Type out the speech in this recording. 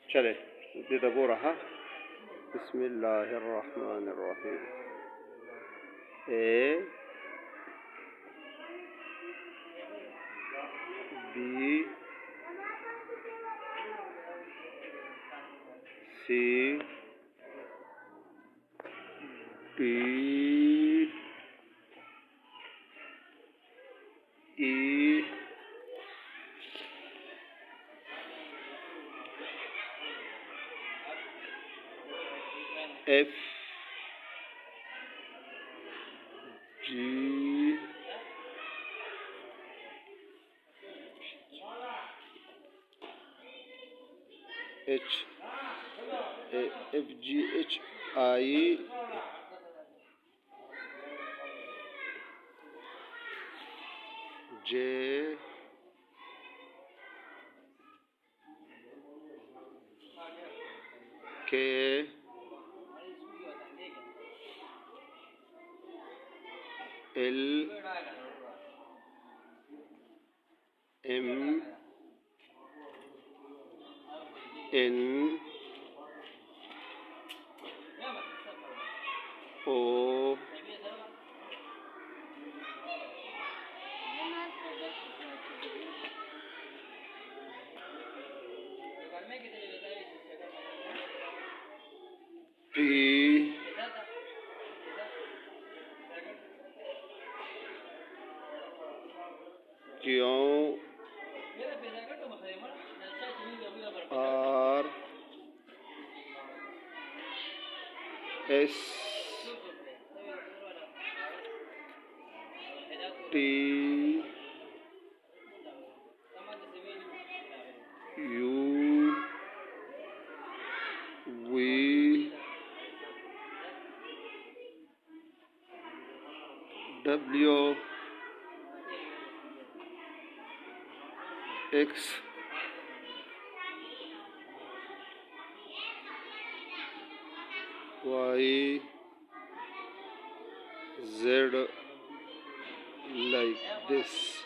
चले सीधा वो रहा। बिस्मिल्लाहिर्रहमानिर्रहीम। A B C D E F G H F G H I J K L M N O P Q R S T U V W X Y Z like this.